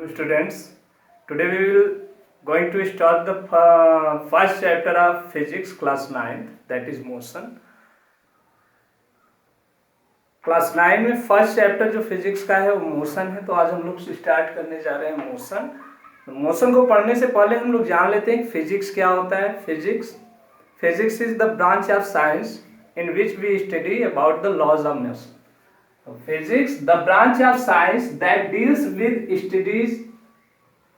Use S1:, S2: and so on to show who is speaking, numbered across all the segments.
S1: Hello students, today we will going to start the first chapter of physics class 9, that is motion. Class 9 में first chapter जो physics का है वो motion है। तो आज हम लोग स्टार्ट करने जा रहे हैं मोशन। मोशन को पढ़ने से पहले हम लोग जान लेते हैं फिजिक्स क्या होता है। Physics is the branch of science in which we study about the laws of motion. Physics, the branch of science that deals with studies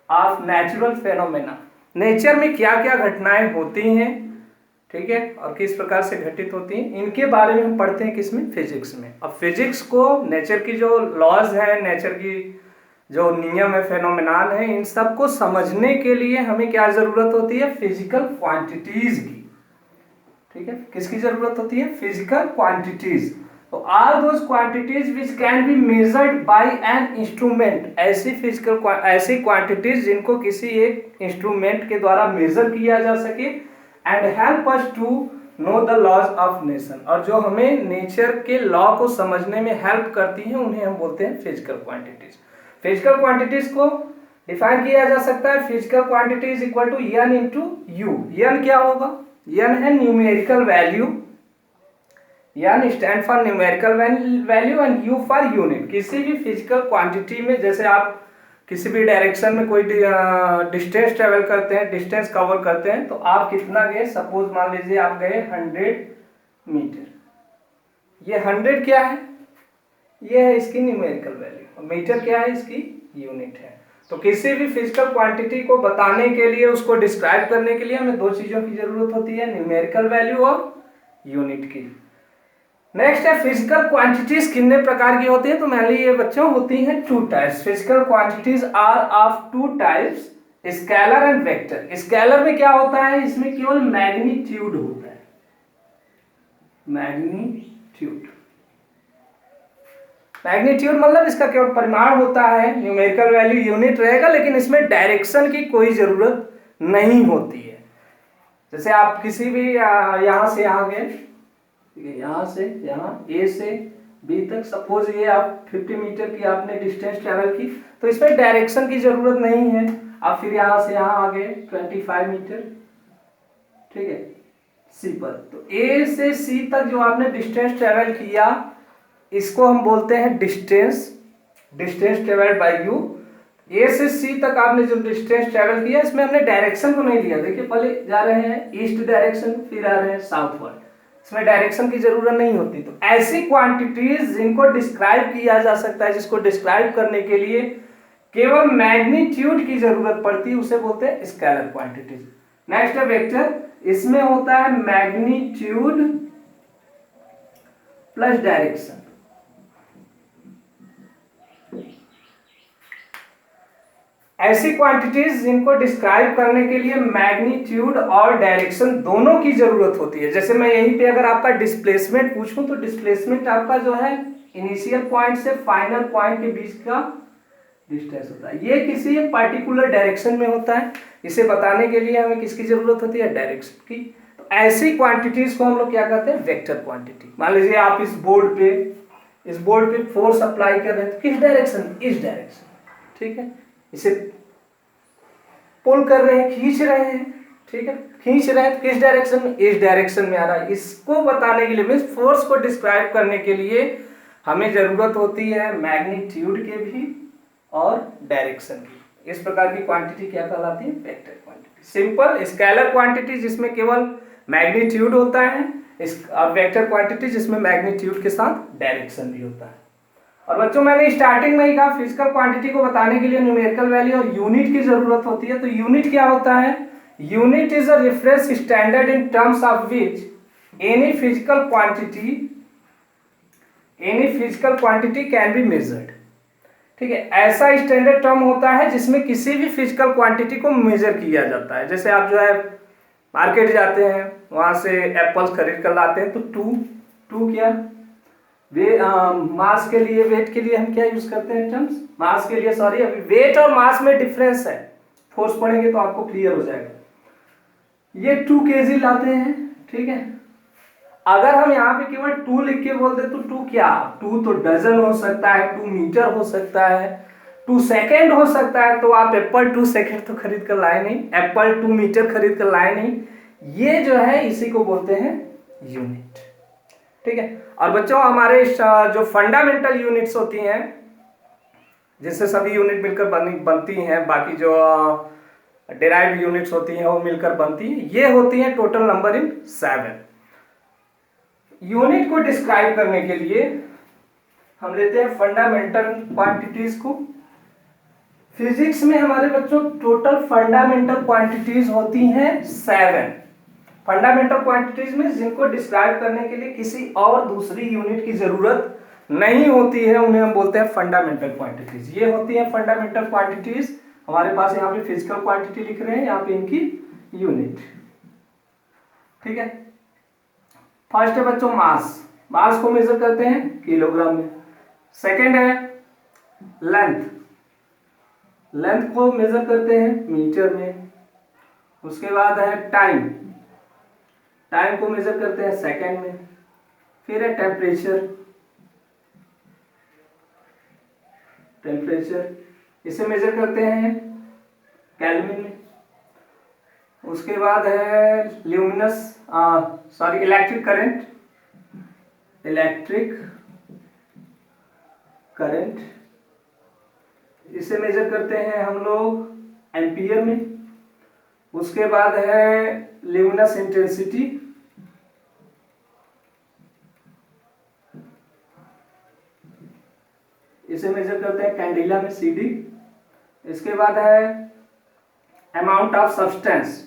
S1: of natural phenomena. Nature में क्या क्या घटनाएं होती हैं, ठीक है, और किस प्रकार से घटित होती हैं, इनके बारे में हम पढ़ते हैं किसमें, फिजिक्स में। अब फिजिक्स को नेचर की जो लॉज है, नेचर की जो नियम है, फेनोमेनान है, इन सब को समझने के लिए हमें क्या जरूरत होती है, फिजिकल क्वांटिटीज की। ठीक है, किसकी जरूरत होती है, फिजिकल क्वांटिटीज। तो all those quantities which can be measured by an instrument, ऐसी क्वांटिटीज जिनको किसी एक इंस्ट्रूमेंट के द्वारा मेजर किया जा सके, and help us to know the laws of nature, और जो हमें नेचर के लॉ को समझने में हेल्प करती हैं, उन्हें हम बोलते हैं फिजिकल क्वांटिटीज। फिजिकल क्वांटिटीज को डिफाइन किया जा सकता है, physical quantity is equal to n into u. N क्या होगा, एन है न्यूमेरिकल वैल्यू, यानी stand for numerical value and u for unit. किसी भी फिजिकल क्वांटिटी में, जैसे आप किसी भी डायरेक्शन में कोई डिस्टेंस ट्रेवल करते हैं, डिस्टेंस कवर करते हैं, तो आप कितना गए, सपोज मान लीजिए आप गए 100 मीटर। ये 100 क्या है, ये है इसकी न्यूमेरिकल वैल्यू, मीटर क्या है, इसकी यूनिट है। तो किसी भी फिजिकल क्वांटिटी को बताने के लिए, उसको डिस्क्राइब करने के लिए हमें दो चीजों की जरूरत होती है, न्यूमेरिकल वैल्यू और यूनिट की। नेक्स्ट है फिजिकल क्वांटिटीज कितने प्रकार की होती है। तो मान लीजिए बच्चों होती हैं 2 types. Physical quantities are of 2 types, scalar and vector. Scalar में क्या होता है, इसमें केवल मैग्नीट्यूड होता है, मैग्नीट्यूड मतलब इसका केवल परिमाण होता है, न्यूमेरिकल वैल्यू यूनिट रहेगा, लेकिन इसमें डायरेक्शन की कोई जरूरत नहीं होती है। जैसे आप किसी भी यहां से यहां गए, यहाँ से यहाँ ए से बी तक, सपोज ये आप 50 मीटर की आपने डिस्टेंस ट्रेवल की, तो इसमें डायरेक्शन की जरूरत नहीं है। आप फिर यहाँ से यहाँ आ गए 25 मीटर, ठीक है, सी पर। तो ए से सी तक जो आपने डिस्टेंस ट्रेवल किया, इसको हम बोलते हैं डिस्टेंस ट्रेवल्ड बाय यू। ए से सी तक आपने जो डिस्टेंस ट्रेवल किया, इसमें हमने डायरेक्शन को नहीं लिया। देखिए पहले जा रहे हैं ईस्ट डायरेक्शन, फिर आ रहे हैं साउथवर्ड, इसमें डायरेक्शन की जरूरत नहीं होती। तो ऐसी क्वांटिटीज जिनको डिस्क्राइब किया जा सकता है, जिसको डिस्क्राइब करने के लिए केवल मैग्नीट्यूड की जरूरत पड़ती है, उसे बोलते हैं स्केलर क्वांटिटीज। नेक्स्ट है वेक्टर। इसमें होता है मैग्नीट्यूड प्लस डायरेक्शन। ऐसी क्वांटिटीज जिनको डिस्क्राइब करने के लिए मैग्नीट्यूड और डायरेक्शन दोनों की जरूरत होती है। जैसे मैं यहीं पे अगर आपका डिस्प्लेसमेंट पूछूं, तो डिस्प्लेसमेंट आपका जो है इनिशियल पॉइंट से फाइनल पॉइंट के बीच का डिस्टेंस होता है। ये किसी पर्टिकुलर डायरेक्शन में होता है। इसे बताने के लिए हमें किसकी जरूरत होती है, डायरेक्शन की। तो ऐसी क्वांटिटीज को हम लोग क्या कहते हैं, वेक्टर क्वांटिटी। मान लीजिए आप इस बोर्ड पे फोर्स अप्लाई कर रहे हैं, तो किस डायरेक्शन, इस डायरेक्शन, ठीक है। इसे पुल कर रहे हैं, खींच रहे हैं, ठीक है, खींच रहे हैं, तो किस डायरेक्शन में, इस डायरेक्शन में आ रहा है। इसको बताने के लिए, मींस फोर्स को डिस्क्राइब करने के लिए हमें जरूरत होती है मैग्नीट्यूड के भी और डायरेक्शन की। इस प्रकार की क्वांटिटी क्या कहलाती है, vector quantity. Simple scalar quantity जिसमें केवल मैग्नीट्यूड होता है, और वेक्टर क्वांटिटी जिसमें मैग्नीट्यूड के साथ डायरेक्शन भी होता है। और बच्चों मैंने स्टार्टिंग में ही कहा, फिजिकल क्वांटिटी को बताने के लिए न्यूमेरिकल वैल्यू और यूनिट की जरूरत होती है। तो यूनिट क्या होता है, unit is a reference standard in terms of which any physical quantity can be measured. ठीक है, ऐसा स्टैंडर्ड टर्म होता है जिसमें किसी भी फिजिकल क्वांटिटी को मेजर किया जाता है। जैसे आप जो है मार्केट जाते हैं, वहां से एप्पल्स खरीद कर लाते हैं, तो टू क्या मास के लिए, वेट के लिए हम क्या यूज करते हैं टर्म्स, मास के लिए, सॉरी, अभी वेट और मास में डिफरेंस है, फोर्स पढ़ेंगे तो आपको क्लियर हो जाएगा। ये 2 kg लाते हैं, ठीक है। अगर हम यहाँ पे केवल 2 लिख के बोलते तो 2 क्या, 2 तो डजन हो सकता है, 2 मीटर हो सकता है, 2 सेकेंड हो सकता है, तो आप एप्पल 2 सेकेंड तो खरीद कर लाए नहीं, एप्पल 2 मीटर खरीद कर लाए नहीं। ये जो है इसी को बोलते हैं यूनिट। ठीक है। और बच्चों हमारे जो फंडामेंटल यूनिट्स होती हैं, जिससे सभी यूनिट मिलकर बनती हैं, बाकी जो डेराइव्ड यूनिट्स होती हैं वो मिलकर बनती हैं, ये होती हैं टोटल नंबर इन 7। यूनिट को डिस्क्राइब करने के लिए हम लेते हैं फंडामेंटल क्वांटिटीज को। फिजिक्स में हमारे बच्चों टोटल फंडामेंटल क्वांटिटीज होती हैं 7। फंडामेंटल क्वांटिटीज में जिनको डिस्क्राइब करने के लिए किसी और दूसरी यूनिट की जरूरत नहीं होती है, उन्हें हम बोलते हैं फंडामेंटल क्वांटिटीज। ये होती हैं फंडामेंटल क्वांटिटीज। हमारे पास यहाँ पे फिजिकल क्वांटिटी लिख रहे हैं, यहाँ पे इनकी यूनिट। ठीक है। फर्स्ट है बच्चों मास। मास को मेजर करते हैं किलोग्राम में। सेकेंड है लेंथ। लेंथ को मेजर करते हैं मीटर में। उसके बाद है टाइम। टाइम को मेजर करते हैं सेकेंड में। फिर है टेम्परेचर। टेम्परेचर इसे मेजर करते हैं केल्विन में। उसके बाद है इलेक्ट्रिक करंट। इलेक्ट्रिक करंट इसे मेजर करते हैं हम लोग एम्पियर में। उसके बाद है ल्यूमिनस इंटेंसिटी। इसे मेजर करते हैं कैंडिला में, CD। इसके बाद है amount of substance.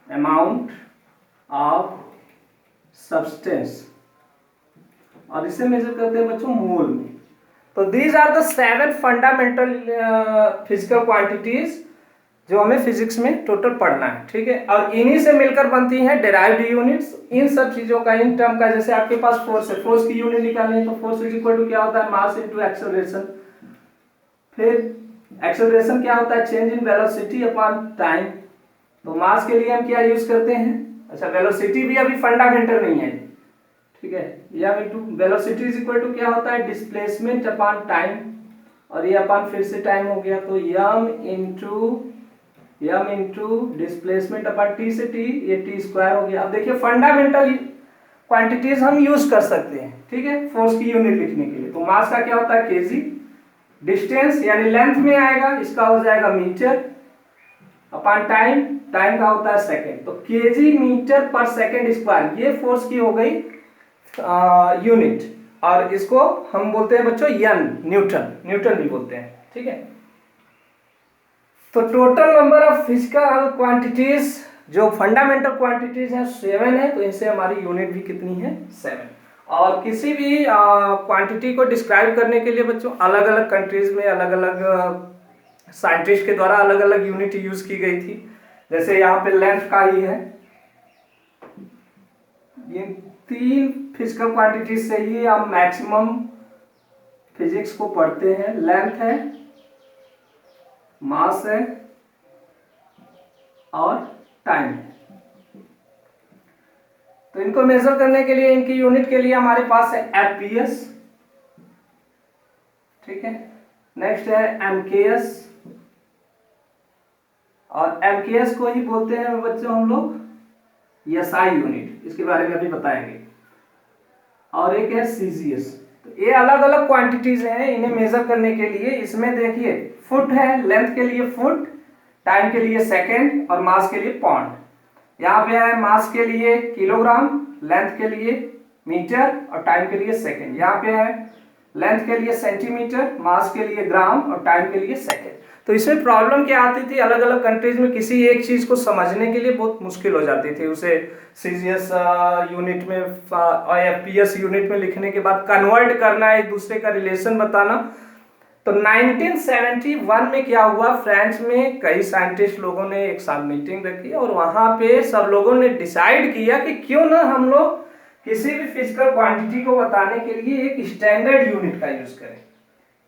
S1: Amount of substance, और इसे मेजर करते हैं बच्चों मोल में। तो these are the 7 fundamental physical quantities जो हमें फिजिक्स में टोटल पढ़ना है। ठीक है। और इन्हीं से मिलकर बनती हैं डेराइव्ड यूनिट्स। इन सब चीजों का, इन टर्म का, जैसे आपके पास फोर्स है, फोर्स की यूनिट निकालनी है तो फोर्स इज इक्वल टू क्या होता है, मास इनटू एक्सेलरेशन। फिर एक्सेलरेशन क्या होता है, change in velocity upon time. तो मास के लिए हम क्या यूज करते हैं, अच्छा वेलोसिटी भी अभी फंडामेंटल नहीं है। ठीक है। यह into velocity is equal to क्या होता है, डिस्प्लेसमेंट अपॉन टाइम, और ये अपॉन फिर से टाइम हो गया, तो m into displacement upon T से टी, ये टी स्क्वायर हो गया। अब देखिए फंडामेंटल क्वांटिटीज हम यूज कर सकते हैं। ठीक है। फोर्स की यूनिट लिखने के लिए तो मास का क्या होता है केजी। डिस्टेंस यानी लेंथ में आएगा, इसका हो जाएगा मीटर अपॉन टाइम। टाइम का होता है सेकेंड, तो केजी मीटर पर सेकेंड स्क्वायर, ये फोर्स की हो गई यूनिट। और इसको हम बोलते हैं बच्चों एन, न्यूटन भी बोलते हैं। ठीक है। तो total number of physical quantities जो फंडामेंटल क्वांटिटीज हैं 7 है, तो इनसे हमारी यूनिट भी कितनी है 7। और किसी भी क्वांटिटी को डिस्क्राइब करने के लिए बच्चों अलग अलग कंट्रीज में अलग अलग साइंटिस्ट के द्वारा अलग अलग यूनिट यूज की गई थी। जैसे यहाँ पे लेंथ का ही है, ये 3 फिजिकल क्वांटिटीज से ही हम मैक्सिमम फिजिक्स को पढ़ते हैं। लेंथ है, मास है और टाइम है। तो इनको मेजर करने के लिए, इनकी यूनिट के लिए हमारे पास है FPS। ठीक है। नेक्स्ट है MKS, और MKS को ही बोलते हैं बच्चों हम लोग SI यूनिट, इसके बारे में अभी बताएंगे। और एक है CGS। तो ये अलग अलग क्वांटिटीज हैं इन्हें मेजर करने के लिए। इसमें देखिए फुट है, लेंथ के लिए फुट, टाइम के लिए सेकेंड और मास के लिए पाउंड। यहाँ पे है मास के लिए किलोग्राम, लेंथ के लिए मीटर और टाइम के लिए सेकेंड। यहाँ पे है लेंथ के लिए सेंटीमीटर, मास के लिए ग्राम और टाइम के लिए सेकेंड। तो इसमें प्रॉब्लम क्या आती थी, अलग अलग कंट्रीज में किसी एक चीज को समझने के लिए बहुत मुश्किल हो जाती थी। उसे CGS यूनिट में और FPS यूनिट में लिखने के बाद कन्वर्ट करना, एक दूसरे का रिलेशन बताना। तो 1971 में क्या हुआ, फ्रांस में कई साइंटिस्ट लोगों ने एक साथ मीटिंग रखी और वहां पे सब लोगों ने डिसाइड किया कि क्यों ना हम लोग किसी भी फिजिकल क्वांटिटी को बताने के लिए एक स्टैंडर्ड यूनिट का यूज करें।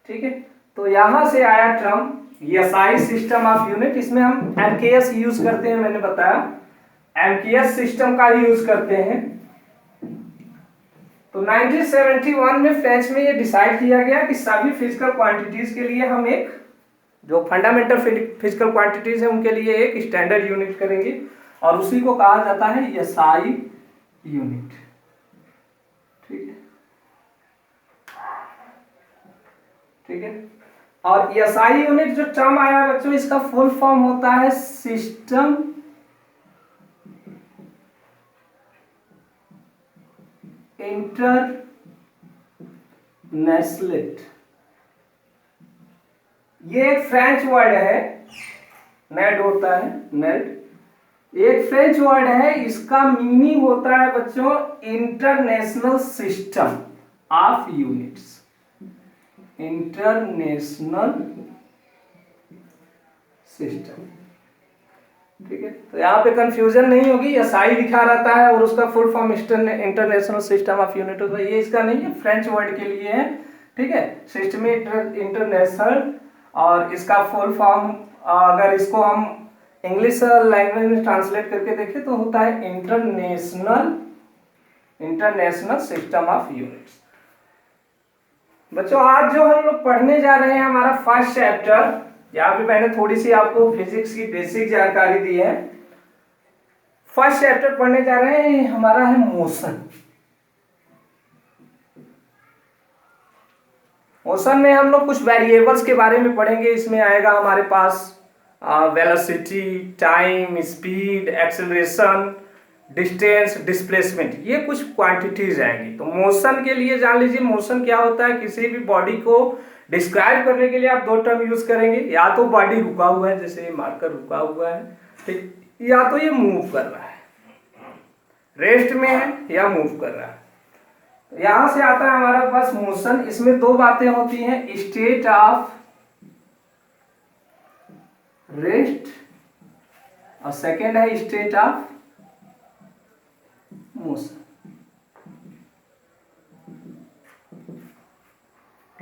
S1: ठीक है। तो यहां से आया term SI system of unit. इसमें हम MKS यूज करते हैं, मैंने बताया MKS सिस्टम का ही यूज करते हैं। तो 1971 में फ्रांस में ये डिसाइड किया गया कि सभी फिजिकल क्वांटिटीज के लिए हम एक जो फंडामेंटल फिजिकल क्वांटिटीज है उनके लिए एक स्टैंडर्ड यूनिट करेंगे और उसी को कहा जाता है एसआई यूनिट। ठीक है, ठीक है। और एसआई यूनिट जो टर्म आया बच्चों, इसका फुल फॉर्म होता है सिस्टम इंटरनेशनल। ये एक फ्रेंच वर्ड है, नेट होता है, नेट एक फ्रेंच वर्ड है। इसका मीनिंग होता है बच्चों international system of units, international system. ठीक है, तो यहाँ पे कंफ्यूजन नहीं होगी, एसआई लिखा रहता है और उसका full form international system of unit होता है। ये इसका नहीं है, फ्रेंच वर्ड के लिए है। ठीक है, सिस्टम इंटरनेशनल, और इसका फुल फॉर्म अगर इसको हम इंग्लिश लैंग्वेज में ट्रांसलेट करके देखें तो होता है इंटरनेशनल सिस्टम ऑफ यूनिट्स। बच्चों आज जो हम लोग पढ़ने जा रहे हैं हमारा फर्स्ट चैप्टर, यहाँ पे मैंने थोड़ी सी आपको फिजिक्स की बेसिक जानकारी दी है। फर्स्ट चैप्टर पढ़ने जा रहे हैं, हमारा है मोशन। मोशन में हम लोग कुछ वेरिएबल्स के बारे में पढ़ेंगे। इसमें आएगा हमारे पास velocity, time, speed, acceleration, distance, displacement, ये कुछ क्वांटिटीज आएंगी। तो मोशन के लिए जान लीजिए मोशन क्या होता है। किसी भी बॉडी को डिस्क्राइब करने के लिए आप दो टर्म यूज करेंगे, या तो बॉडी रुका हुआ है, जैसे मार्कर रुका हुआ है, ठीक, या तो ये मूव कर रहा है, रेस्ट में है या मूव कर रहा है। यहां से आता है हमारा पास मोशन। इसमें दो बातें होती हैं, स्टेट ऑफ रेस्ट और सेकेंड है स्टेट ऑफ मोशन।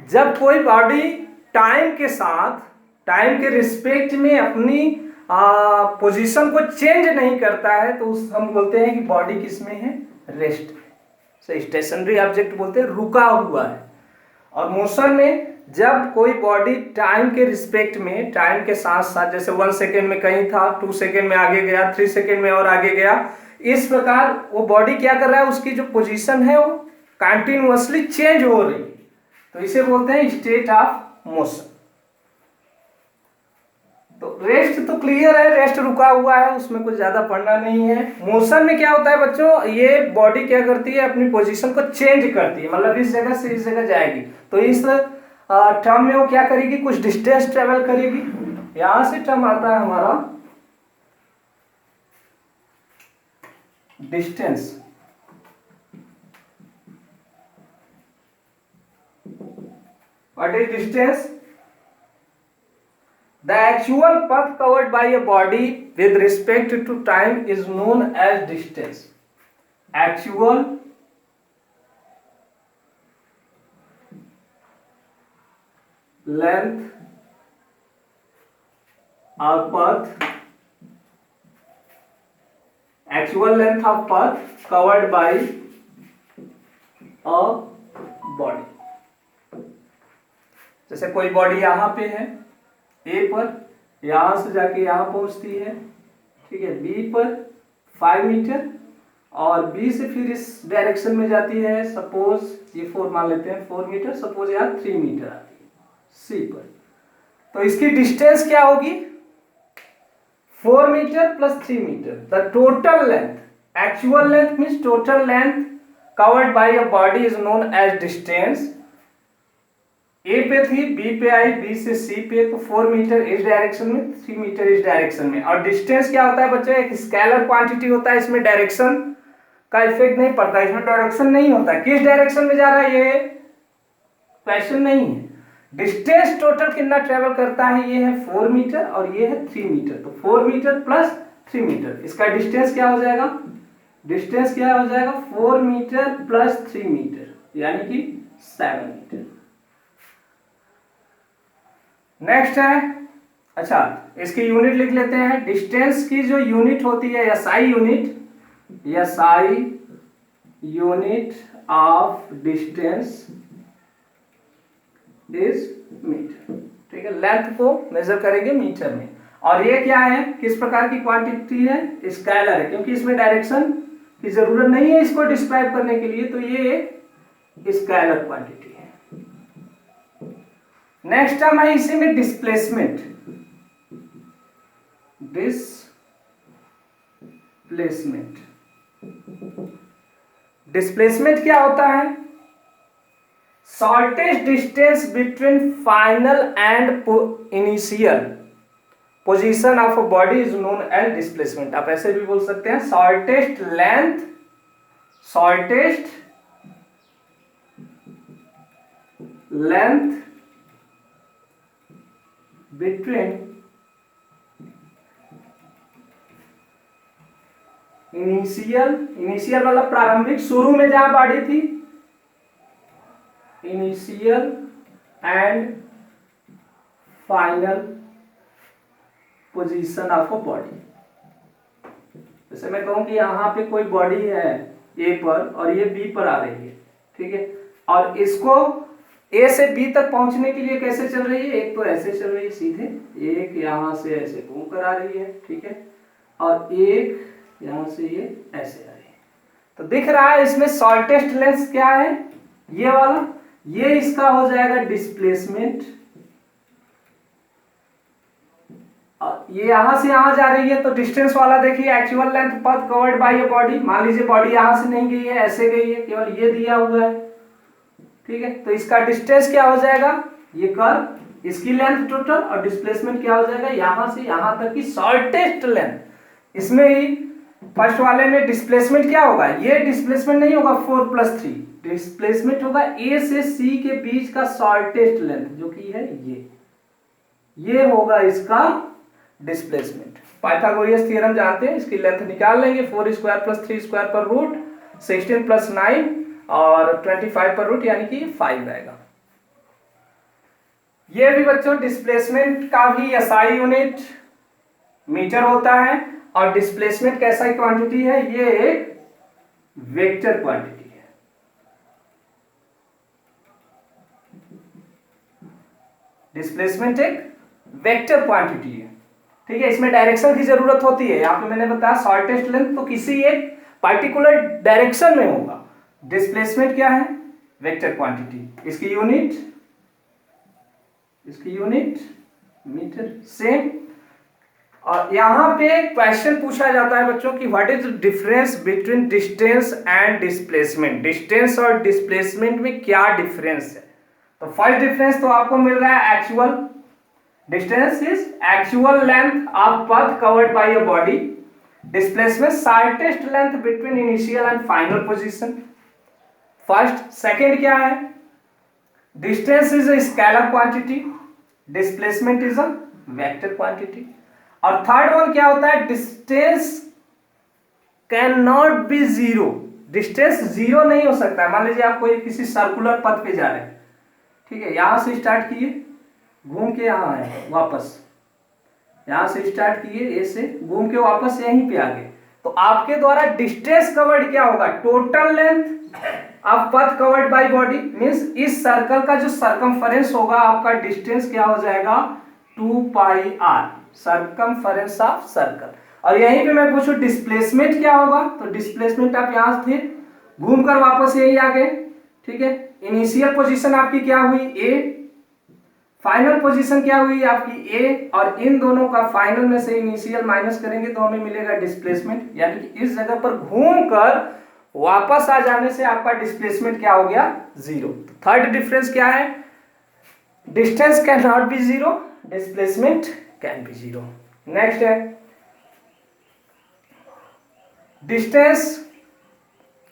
S1: जब कोई बॉडी टाइम के साथ, टाइम के रिस्पेक्ट में अपनी पोजीशन को चेंज नहीं करता है तो हम बोलते हैं कि बॉडी किसमें है, रेस्ट में। स्टेशनरी ऑब्जेक्ट बोलते हैं, रुका हुआ है। और मोशन में जब कोई बॉडी टाइम के रिस्पेक्ट में, टाइम के साथ साथ, जैसे 1 सेकेंड में कहीं था, 2 सेकेंड में आगे गया, 3 सेकेंड में और आगे गया, इस प्रकार वो बॉडी क्या कर रहा है, उसकी जो पोजीशन है वो कंटिन्यूअसली चेंज हो रही है, तो इसे बोलते हैं स्टेट ऑफ मोशन। तो रेस्ट तो क्लियर है, रेस्ट रुका हुआ है, उसमें कुछ ज्यादा पढ़ना नहीं है। मोशन में क्या होता है बच्चों, ये बॉडी क्या करती है, अपनी पोजीशन को चेंज करती है, मतलब इस जगह से इस जगह जाएगी। तो इस टर्म में वो क्या करेगी, कुछ डिस्टेंस ट्रेवल करेगी। यहां से टर्म आता है हमारा distance. What is distance? The actual path covered by a body with respect to time is known as distance. Actual length or path, actual length of path covered by a body. जैसे कोई body यहाँ पे है ए पर, यहां से जाके यहां पहुंचती है, ठीक है, बी पर 5 मीटर, और बी से फिर इस डायरेक्शन में जाती है, सपोज ये 4 मान लेते हैं, 4 मीटर, सपोज यहाँ 3 मीटर आती है सी पर। तो इसकी डिस्टेंस क्या होगी, 4 metre plus 3 metre. The total length, actual length means total length covered by a body is known as distance. A पे थी, बी पे आई, बी से सी पे, तो 4 मीटर इस डायरेक्शन में, 3 मीटर इस डायरेक्शन में। और डिस्टेंस क्या होता है बच्चों, एक स्केलर क्वांटिटी होता है, इसमें डायरेक्शन का इफेक्ट नहीं पड़ता, इसमें डायरेक्शन नहीं होता, किस डायरेक्शन में जा रहा है ये क्वेश्चन नहीं है। डिस्टेंस टोटल कितना ट्रेवल करता है, ये है 4 मीटर और ये है 3 मीटर, तो 4 मीटर प्लस 3 मीटर, इसका डिस्टेंस क्या हो जाएगा, डिस्टेंस क्या हो जाएगा, 4 मीटर प्लस 3 मीटर, यानी कि 7 मीटर। नेक्स्ट है, अच्छा इसकी यूनिट लिख लेते हैं। डिस्टेंस की जो यूनिट होती है SI unit, SI unit of distance is metre. ठीक है, लेंथ को मेजर करेंगे मीटर में। और ये क्या है, किस प्रकार की क्वांटिटी है, स्केलर है, क्योंकि इसमें डायरेक्शन की जरूरत नहीं है इसको डिस्क्राइब करने के लिए, तो ये एक स्केलर क्वांटिटी है। नेक्स्ट टर्म है इसी में डिस्प्लेसमेंट। डिस्प्लेसमेंट क्या होता है, shortest distance between final and initial position of a body is known as displacement. आप ऐसे भी बोल सकते हैं शॉर्टेस्ट लेंथ बिटवीन इनिशियल वाला प्रारंभिक, शुरू में जहां बॉडी थी, initial and final position of a body. जैसे मैं कहूं कि यहां पे कोई बॉडी है ए पर और ये बी पर आ रही है, ठीक है, और इसको ए से बी तक पहुंचने के लिए कैसे चल रही है, एक तो ऐसे चल रही है सीधे, एक यहां से ऐसे घूम कर आ रही है, ठीक है, और एक यहां से ये ऐसे आ रही है। तो दिख रहा है इसमें शॉर्टेस्ट लेंथ क्या है, ये वाला, ये इसका हो जाएगा डिस्प्लेसमेंट। ये यहां से यहां जा रही है तो डिस्टेंस वाला देखिए, actual length path covered by a body. मान लीजिए बॉडी यहां से नहीं गई है, ऐसे गई है, केवल ये दिया हुआ है, ठीक है, तो इसका डिस्टेंस क्या हो जाएगा, ये कर्व, इसकी लेंथ टोटल, और डिस्प्लेसमेंट क्या हो जाएगा, यहां से यहां तक की शॉर्टेस्ट लेंथ। इसमें ही फर्स्ट वाले में डिस्प्लेसमेंट क्या होगा, ये डिस्प्लेसमेंट नहीं होगा 4+3, डिस्प्लेसमेंट होगा ए से सी के बीच का शॉर्टेस्ट लेंथ, जो कि है ये होगा इसका डिस्प्लेसमेंट। पाइथागोरस थ्योरम जानते हैं, इसकी लेंथ निकाल लेंगे, 4² + 3² पर रूट 16 + 9 और 25 पर रूट, यानी कि 5 आएगा। ये भी बच्चों डिस्प्लेसमेंट का भी एसआई यूनिट मीटर होता है, और डिस्प्लेसमेंट कैसा क्वांटिटी है, ये एक वेक्टर क्वांटिटी है। डिस्प्लेसमेंट एक वेक्टर क्वांटिटी है, ठीक है, इसमें डायरेक्शन की जरूरत होती है। यहाँ पे मैंने बताया शॉर्टेस्ट लेंथ तो किसी एक पार्टिकुलर डायरेक्शन में होगा। डिस्प्लेसमेंट क्या है, वेक्टर क्वांटिटी, इसकी यूनिट मीटर, सेम। और यहाँ पे क्वेश्चन पूछा जाता है बच्चों कि what is difference between distance and displacement, distance और डिस्प्लेसमेंट में क्या डिफरेंस है। तो फर्स्ट डिफरेंस तो आपको मिल रहा है actual distance is actual length of path covered by a body, displacement shortest length between initial and final position. First, second क्या है, distance is a scalar quantity, displacement is a vector quantity. और third one क्या होता है, distance can not be zero, distance zero नहीं हो सकता। मान लीजिए आप कोई किसी सर्कुलर पथ पे जा रहे हैं, ठीक है, यहां से स्टार्ट किए, घूम के यहां आए, वापस यहां से स्टार्ट किए, ए से घूम के वापस यहीं पे आ गए, तो आपके द्वारा डिस्टेंस कवर्ड क्या होगा, टोटल लेंथ ऑफ पथ कवर्ड बाय बॉडी, मींस इस सर्कल का जो सर्कमफरेंस होगा आपका डिस्टेंस क्या हो जाएगा 2πr, सर्कमफरेंस ऑफ सर्कल। और यहीं पे मैं पूछूं डिस्प्लेसमेंट क्या होगा, तो डिस्प्लेसमेंट आप यहां थे, घूमकर वापस यही आ गए, ठीक है, इनिशियल पोजीशन आपकी क्या हुई ए, फाइनल पोजीशन क्या हुई आपकी ए, और इन दोनों का फाइनल में से इनिशियल माइनस करेंगे तो हमें मिलेगा डिस्प्लेसमेंट, यानी कि इस जगह पर घूमकर वापस आ जाने से आपका डिस्प्लेसमेंट क्या हो गया, जीरो। थर्ड डिफरेंस क्या है, distance can not be zero, displacement can be zero. Next है डिस्टेंस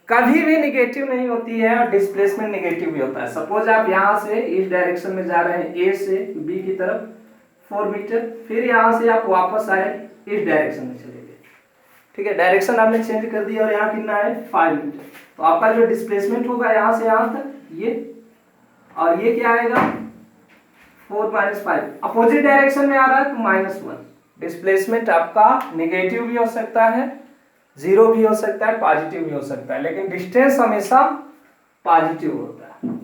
S1: कभी भी निगेटिव नहीं होती है और डिस्प्लेसमेंट निगेटिव भी होता है। सपोज आप यहां से इस डायरेक्शन में जा रहे हैं, ए से बी की तरफ 4 मीटर, फिर यहां से आप वापस आए इस डायरेक्शन में चले गए, ठीक है, डायरेक्शन आपने चेंज कर दिया और यहाँ कितना है 5 मीटर, तो आपका जो डिस्प्लेसमेंट होगा यहाँ से यहाँ तक ये, और ये क्या आएगा 4 - 5, अपोजिट डायरेक्शन में आ रहा है तो -1। डिस्प्लेसमेंट आपका नेगेटिव भी हो सकता है, जीरो भी हो सकता है, पॉजिटिव भी हो सकता है, लेकिन डिस्टेंस हमेशा पॉजिटिव होता है।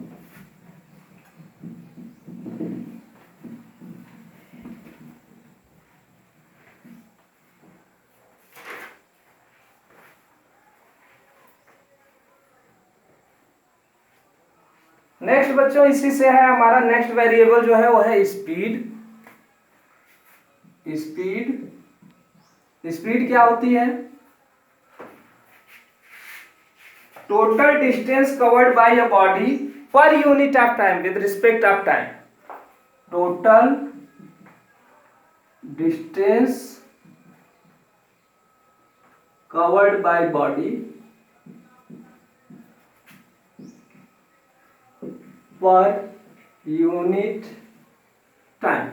S1: नेक्स्ट बच्चों इसी से है हमारा नेक्स्ट वेरिएबल जो है वो है स्पीड। स्पीड क्या होती है? Total distance covered by a body per unit of time with respect of time. Total distance covered by body per unit time.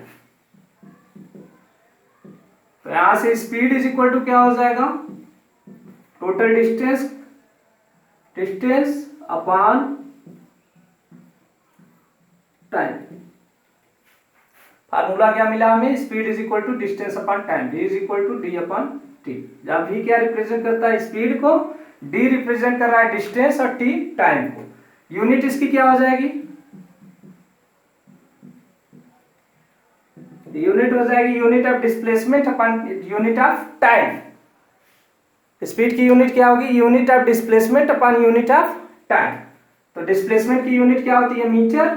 S1: तो यहां से स्पीड इज इक्वल टू क्या हो जाएगा? Total distance upon time. Formula क्या मिला हमें? Speed is equal to distance upon time, v is equal to d upon t. जहां v क्या रिप्रेजेंट करता है? स्पीड को, d रिप्रेजेंट कर रहा है डिस्टेंस और t टाइम को। यूनिट इसकी क्या हो जाएगी? यूनिट हो जाएगी unit of displacement upon unit of time. Speed की यूनिट क्या होगी? Unit of displacement upon unit of time. तो डिस्प्लेसमेंट की यूनिट क्या होती है? मीटर,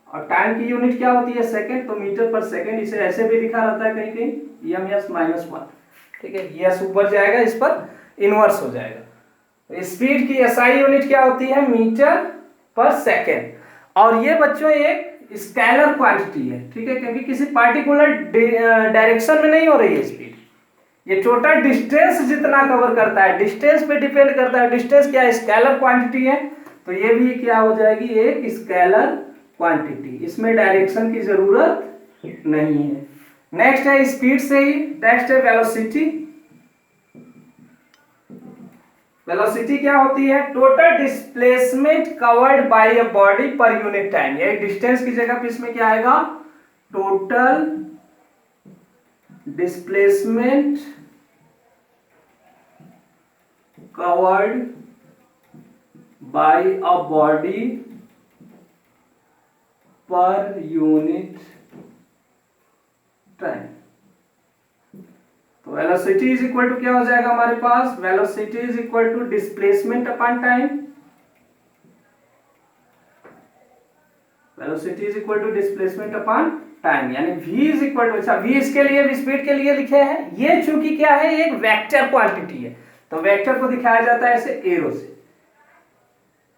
S1: और टाइम की यूनिट क्या होती है? सेकंड। तो मीटर पर सेकंड, इसे ऐसे भी लिखा रहता है कहीं कहीं एम एस -1। ठीक है, यस ऊपर जाएगा, इस पर इनवर्स हो जाएगा। तो स्पीड की एसआई यूनिट क्या होती है? मीटर पर सेकंड। और ये बच्चों एक स्केलर क्वांटिटी है, ठीक है, क्योंकि किसी पार्टिकुलर डायरेक्शन में नहीं हो रही है स्पीड। ये टोटल डिस्टेंस जितना कवर करता है, डिस्टेंस पे डिपेंड करता है। डिस्टेंस क्या है? स्केलर क्वांटिटी है, तो ये भी क्या हो जाएगी? एक स्केलर क्वांटिटी। इसमें डायरेक्शन की जरूरत नहीं है। नेक्स्ट है स्पीड से ही, नेक्स्ट है वेलोसिटी। वेलोसिटी क्या होती है? Total displacement covered by a body per unit time. ये डिस्टेंस की जगह पे इसमें क्या आएगा? Total displacement covered by a body per unit time. तो वेलोसिटी इज इक्वल टू क्या हो जाएगा हमारे पास? Velocity is equal to displacement upon time. Velocity is equal to displacement upon time, यानी v इज इक्वल टू, अच्छा v इसके लिए, स्पीड के लिए लिखे हैं। ये चूंकि क्या है? एक वेक्टर क्वांटिटी है, तो वेक्टर को दिखाया जाता है ऐसे एरो से।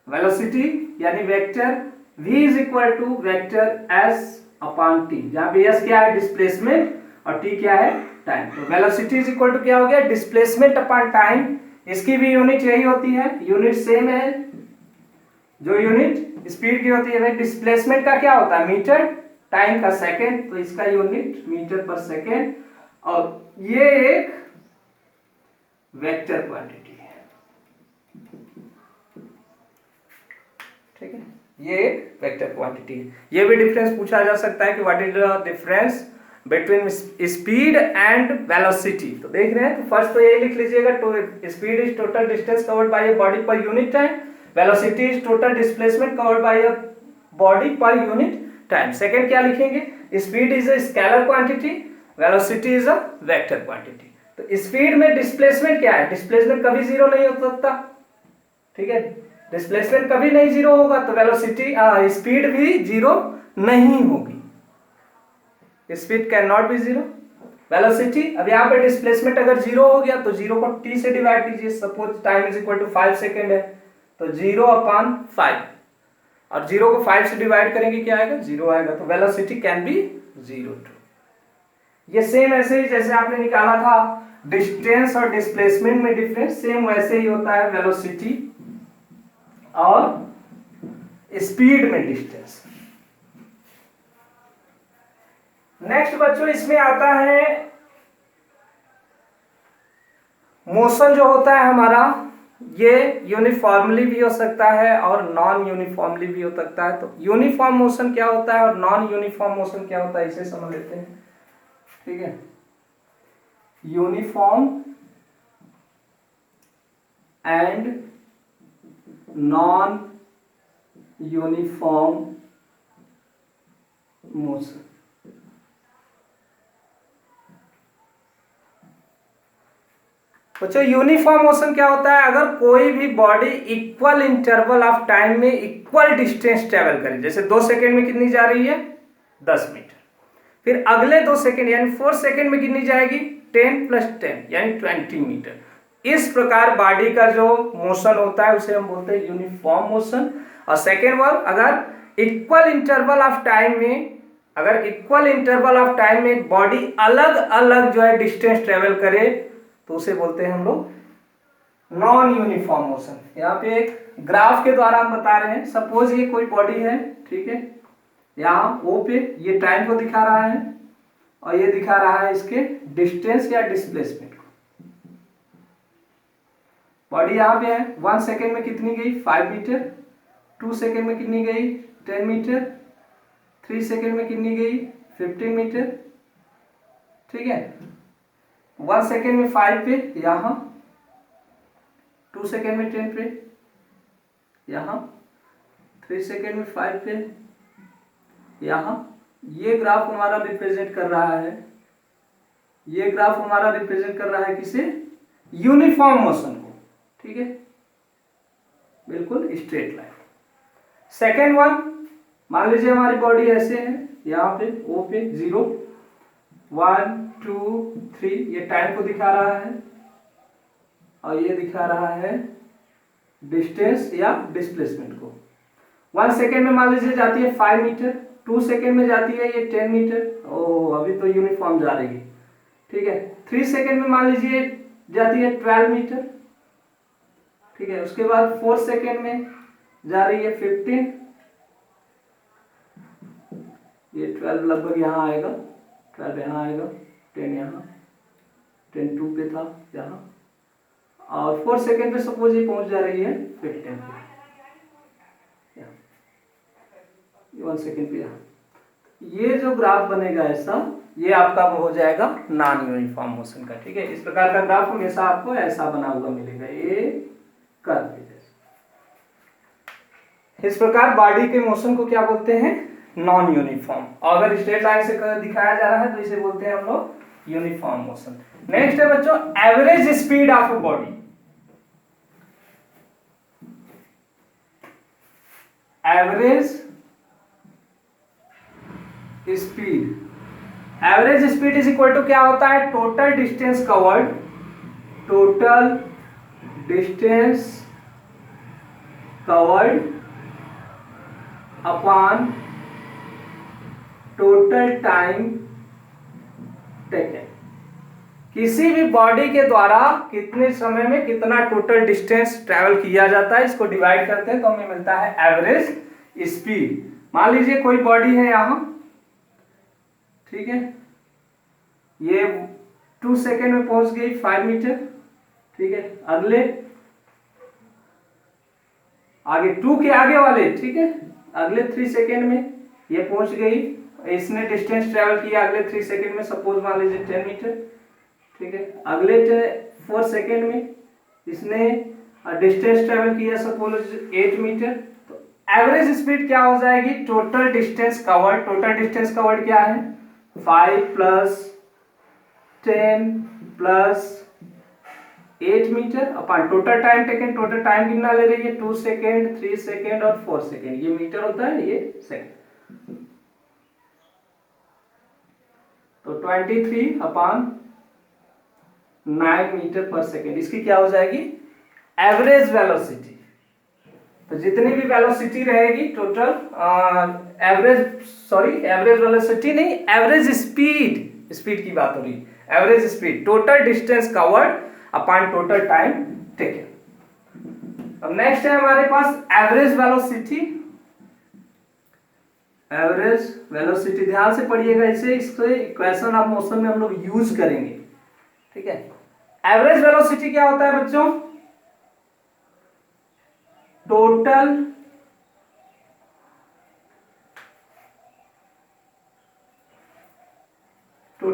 S1: वेलोसिटी यानी vector v is equal to vector s upon t, जहां पे s क्या है? डिस्प्लेसमेंट, और t क्या है? टाइम। तो वेलोसिटी इज इक्वल टू क्या हो गया? Displacement upon time. इसकी भी यूनिट यही होती है, यूनिट सेम है। जो यूनिट स्पीड की होती है, डिस्प्लेसमेंट का क्या होता है? मीटर, टाइम का सेकंड, तो इसका यूनिट मीटर पर सेकंड। और ये एक वेक्टर क्वांटिटी है, ठीक है, ये एक वेक्टर क्वांटिटी है। ये भी डिफरेंस पूछा जा सकता है कि what is the difference between speed and velocity. तो देख रहे हैं, तो फर्स्ट तो ये लिख लीजिएगा, तो speed is total distance covered by a body per unit time, velocity is total displacement covered by a body per unit time. Second क्या लिखेंगे? Speed is a scalar quantity, velocity is a vector quantity. तो speed में displacement क्या है? Displacement कभी zero नहीं हो सकता, ठीक है, डिस्प्लेसमेंट कभी नहीं जीरो होगा, तो वेलोसिटी स्पीड भी जीरो नहीं होगी। Speed can not be zero. Velocity, अब यहाँ पे डिस्प्लेसमेंट अगर जीरो हो गया तो जीरो को t से डिवाइड कीजिए। Suppose time is equal to 5 second है, तो 0/5, और 0 को 5 से डिवाइड करेंगे क्या आएगा? 0 आएगा। तो वेलोसिटी कैन बी 0 टू। ये सेम ऐसे ही जैसे आपने निकाला था डिस्टेंस और डिस्प्लेसमेंट में डिफरेंस, सेम वैसे ही होता है वेलोसिटी और स्पीड में डिस्टेंस। नेक्स्ट बच्चों इसमें आता है मोशन जो होता है हमारा, ये यूनिफॉर्मली भी हो सकता है और नॉन यूनिफॉर्मली भी हो सकता है। तो यूनिफॉर्म मोशन क्या होता है और नॉन यूनिफॉर्म मोशन क्या होता है, इसे समझ लेते हैं, ठीक है। Uniform and non uniform motion. बच्चों यूनिफॉर्म मोशन क्या होता है, अगर कोई भी body equal interval of time में इक्वल डिस्टेंस ट्रेवल करे, जैसे 2 सेकेंड में कितनी जा रही है 10 मीटर, फिर अगले 2 सेकेंड यानी 4 सेकेंड में कितनी जाएगी 10 + 10 यानी 20 मीटर। इस प्रकार बॉडी का जो मोशन होता है उसे हम बोलते हैं यूनिफॉर्म मोशन। और सेकेंड वन, अगर इक्वल इंटरवल ऑफ टाइम में बॉडी अलग अलग जो है डिस्टेंस ट्रेवल करे तो उसे बोलते हैं हम लोग नॉन यूनिफॉर्म मोशन। यहाँ पे एक ग्राफ के द्वारा हम बता रहे हैं, सपोज ये कोई बॉडी है, ठीक है, यहाँ ओ पे ये टाइम को दिखा रहा है और ये दिखा रहा है इसके डिस्टेंस या डिस्प्लेसमेंट को। बॉडी यहाँ पे है, 1 सेकेंड में कितनी गई 5 मीटर, 2 सेकेंड में कितनी गई 10 मीटर, 3 सेकेंड में कितनी गई 15 मीटर, ठीक है। 1 सेकेंड में 5 पे यहाँ, 2 सेकेंड में 10 पे यहाँ, 3 सेकेंड में 5 पे यहाँ। ये ग्राफ हमारा रिप्रेजेंट कर रहा है, ये ग्राफ हमारा रिप्रेजेंट कर रहा है किसे, यूनिफॉर्म मोशन को, ठीक है, बिल्कुल स्ट्रेट लाइन। सेकेंड वन, मान लीजिए हमारी बॉडी ऐसे है, यहाँ पे ओ पे 0 1 2 3 ये टाइम को दिखा रहा है और ये दिखा रहा है डिस्टेंस या डिस्प्लेसमेंट को। 1 सेकेंड में मान लीजिए जाती है 5 मीटर, 2 सेकेंड में जाती है ये 10 मीटर, ओह अभी तो यूनिफॉर्म जा रही है, ठीक है। 3 सेकेंड में मान लीजिए जाती है 12 मीटर, ठीक है। उसके बाद 4 सेकेंड में जा रही है 15, ये 12 लगभग यहाँ आएगा, 12 यहाँ आएगा, 10 यहाँ, 10 2 पे था यहाँ, और 4 सेकेंड पे सपोज ये पहुंच जा रही है 15 पे, 1 सेकेंड पे यहाँ। ये जो ग्राफ बनेगा ऐसा, ये आपका हो जाएगा नॉन यूनिफॉर्म मोशन का, ठीक है। इस प्रकार का ग्राफ हमेशा आपको ऐसा बना हुआ मिलेगा, ये कर्व के जैसा। इस प्रकार बॉडी के मोशन को क्या बोलते हैं, नॉन यूनिफॉर्म। और अगर स्ट्रेट लाइन से दिखाया जा रहा है तो इसे बोलते हैं हम लोग यूनिफॉर्म मोशन। नेक्स्ट है बच्चों average speed of a body. Average speed is equal to क्या होता है, total distance covered, total distance covered upon total time taken. किसी भी बॉडी के द्वारा कितने समय में कितना टोटल डिस्टेंस ट्रेवल किया जाता है, इसको डिवाइड करते हैं तो हमें मिलता है एवरेज स्पीड। मान लीजिए कोई बॉडी है यहां, ठीक है, ये 2 सेकेंड में पहुंच गई 5 मीटर, ठीक है। अगले आगे 2 के आगे वाले, ठीक है, अगले 3 सेकेंड में ये पहुंच गई, इसने डिस्टेंस ट्रेवल किया अगले 3 सेकेंड में, सपोज मान लीजिए 10 मीटर, ठीक है। अगले 4 सेकेंड में इसने डिस्टेंस ट्रेवल किया सपोज 8 मीटर। तो एवरेज स्पीड क्या हो जाएगी, total distance covered. Total distance covered क्या है, 5 + 10 + 8 metre upon total time taken. Total time कितना ले रही है, 2 सेकेंड, 3 सेकेंड और 4 सेकेंड, ये मीटर होता है, ये सेकेंड। तो 23 अपॉन 9 मीटर पर सेकेंड, इसकी क्या हो जाएगी एवरेज वेलोसिटी। तो जितनी भी वेलोसिटी रहेगी टोटल एवरेज वेलोसिटी नहीं, एवरेज स्पीड की बात हो रही है। Average speed total distance covered upon total time taken. अब नेक्स्ट है हमारे पास एवरेज वेलोसिटी। एवरेज वेलोसिटी ध्यान से पढ़िएगा, इसे इसको इक्वेशन ऑफ मोशन में हम लोग यूज करेंगे, ठीक है। एवरेज वेलोसिटी क्या होता है बच्चों, टोटल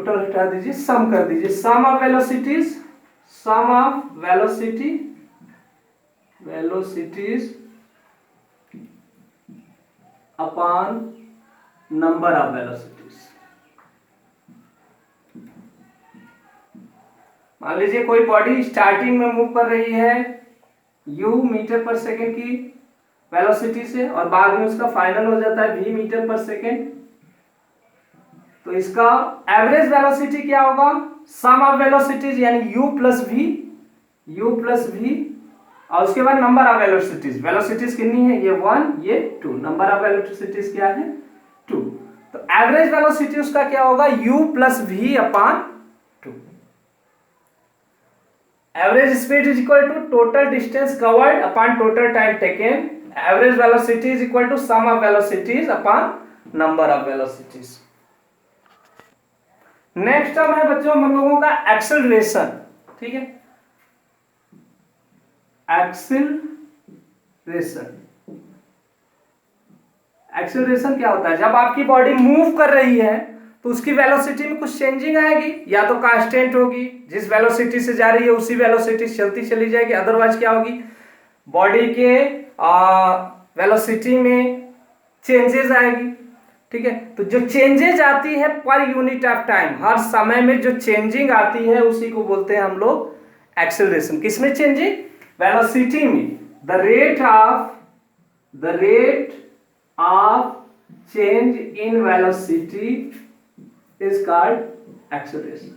S1: हटा दीजिए, सम कर दीजिए, sum of velocities upon number of velocities. मान लीजिए कोई बॉडी स्टार्टिंग में मूव कर रही है u मीटर पर सेकेंड की वेलोसिटी से और बाद में उसका फाइनल हो जाता है v मीटर पर सेकेंड, तो इसका एवरेज वेलोसिटी क्या होगा, सम ऑफ वेलोसिटीज यानी u प्लस v और उसके बाद नंबर ऑफ वेलोसिटीज, वेलोसिटीज कितनी है, ये 1 ये 2, नंबर ऑफ वेलोसिटीज क्या है 2, तो एवरेज वेलोसिटी उसका क्या होगा u plus v upon 2। Average speed is equal to total distance covered upon total time taken, average velocity is equal to sum of velocities upon number of velocities. Next term है बच्चों हम लोगों का acceleration, ठीक है, acceleration क्या होता है, जब आपकी बॉडी मूव कर रही है तो उसकी वेलोसिटी में कुछ चेंजिंग आएगी, या तो कांस्टेंट होगी, जिस वेलोसिटी से जा रही है उसी वेलोसिटी से चलती चली जाएगी, अदरवाइज क्या होगी, बॉडी के वेलोसिटी में चेंजेस आएगी, ठीक है। तो जो चेंजेज आती है पर यूनिट ऑफ टाइम, हर समय में जो चेंजिंग आती है उसी को बोलते हैं हम लोग एक्सेलरेशन। किसमें चेंजिंग, वेलोसिटी में, the rate of change in velocity is called acceleration,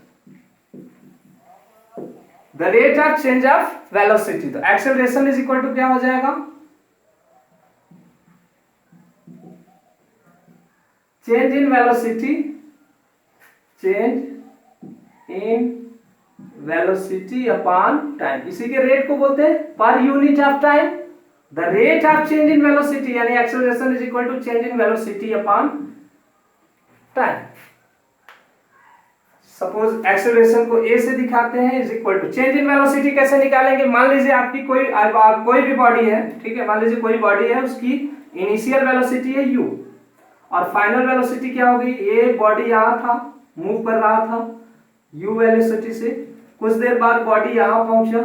S1: the rate of change of velocity. तो एक्सेलरेशन इज इक्वल टू क्या हो जाएगा, change in velocity upon time, इसी के रेट को बोलते हैं per unit of time, the rate of change in velocity यानी acceleration is equal to change in velocity upon time. Suppose acceleration को ए से दिखाते हैं is equal to change in velocity कैसे निकालेंगे, मान लीजिए आपकी कोई भी बॉडी है, ठीक है, मान लीजिए कोई बॉडी है, उसकी इनिशियल वेलोसिटी है u और फाइनल वेलोसिटी क्या होगी, ये बॉडी यहां था, मूव कर रहा था u वेलोसिटी से, कुछ देर बाद बॉडी यहां पहुंचा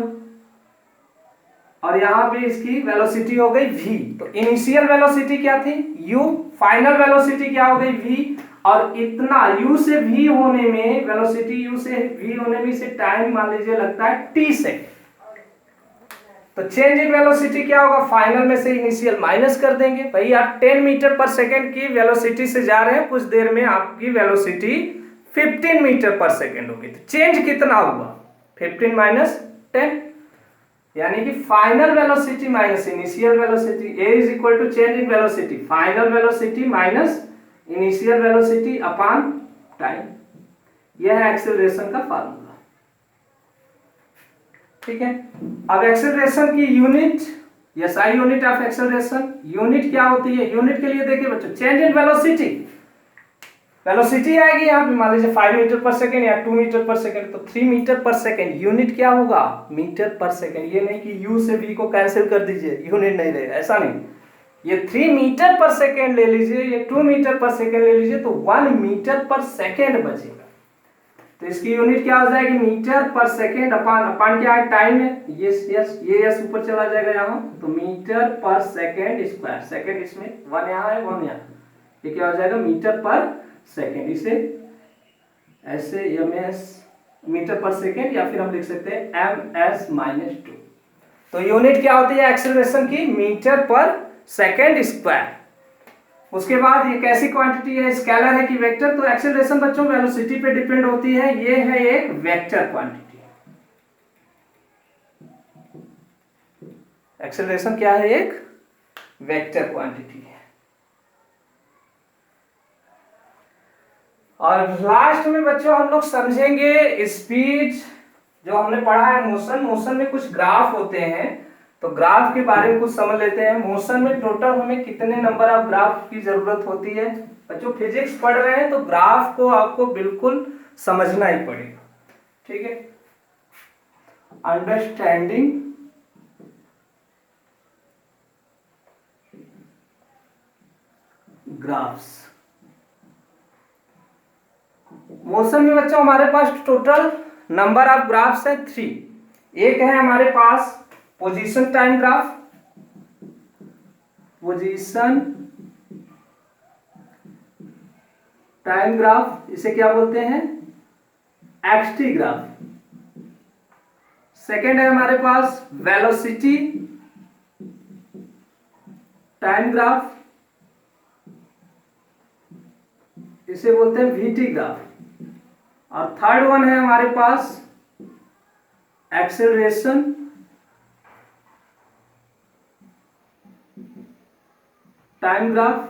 S1: और यहां पे इसकी वेलोसिटी हो गई v, तो इनिशियल वेलोसिटी क्या थी u, फाइनल वेलोसिटी क्या हो गई v, और इतना u से v होने में, वेलोसिटी u से v होने में इसे टाइम मान लीजिए लगता है t सेकंड, तो चेंज इन वेलोसिटी क्या होगा, फाइनल में से इनिशियल माइनस कर देंगे, भाई आप 10 मीटर पर सेकेंड की वेलोसिटी से जा रहे हैं, कुछ देर में आपकी वेलोसिटी 15 मीटर पर सेकेंड होगी, तो चेंज कितना हुआ 15 माइनस 10, यानी कि final velocity minus initial velocity, a is equal to change in velocity, final velocity minus initial velocity upon time, यह है एक्सेलरेशन का फार्मूला, ठीक है। अब एक्सेलरेशन की unit, SI unit of acceleration, unit क्या होती है, यूनिट के लिए देखिए बच्चों, चेंज इन वेलोसिटी, वेलोसिटी आएगी यहाँ पे मान लीजिए 5 मीटर पर सेकेंड या 2 मीटर पर सेकेंड, तो 3 मीटर पर सेकेंड, यूनिट क्या होगा मीटर पर सेकेंड, ये नहीं कि u से v को कैंसिल कर दीजिए यूनिट नहीं रहेगा, ऐसा नहीं, ये 3 मीटर पर सेकेंड ले लीजिए, ये 2 मीटर पर सेकेंड ले लीजिए, तो 1 मीटर पर सेकेंड बचेगा, तो इसकी यूनिट क्या हो जाएगी मीटर पर सेकेंड अपॉन क्या है टाइम है, ये ऊपर चला जाएगा यहाँ, तो मीटर पर सेकेंड स्क्वायर, सेकेंड इसमें 1 यहाँ है 1 यहाँ, ये क्या हो जाएगा मीटर पर सेकेंड, इसे ऐसे ms मीटर पर सेकेंड, या फिर हम लिख सकते हैं ms-2, तो यूनिट क्या होती है एक्सेलरेशन की, मीटर पर सेकेंड स्क्वायर। उसके बाद ये कैसी क्वांटिटी है, स्केलर है कि वेक्टर, तो एक्सेलरेशन बच्चों वेलोसिटी पे डिपेंड होती है, ये है एक वेक्टर क्वांटिटी, एक्सेलरेशन क्या है, एक वेक्टर क्वांटिटी है। और लास्ट में बच्चों हम लोग समझेंगे स्पीड, जो हमने पढ़ा है मोशन, मोशन में कुछ ग्राफ होते हैं, तो ग्राफ के बारे में कुछ समझ लेते हैं। मोशन में टोटल हमें कितने नंबर ऑफ ग्राफ की जरूरत होती है, बच्चों फिजिक्स पढ़ रहे हैं तो ग्राफ को आपको बिल्कुल समझना ही पड़ेगा, ठीक है। अंडरस्टैंडिंग ग्राफ्स, मोशन में बच्चों हमारे पास टोटल नंबर ऑफ ग्राफ्स है 3। एक है हमारे पास position time graph, position time graph, इसे क्या बोलते हैं एक्सटी ग्राफ, सेकेंड है हमारे पास वेलोसिटी टाइम ग्राफ, इसे बोलते हैं वीटी ग्राफ। और थर्ड वन है हमारे पास एक्सेलरेशन टाइम ग्राफ,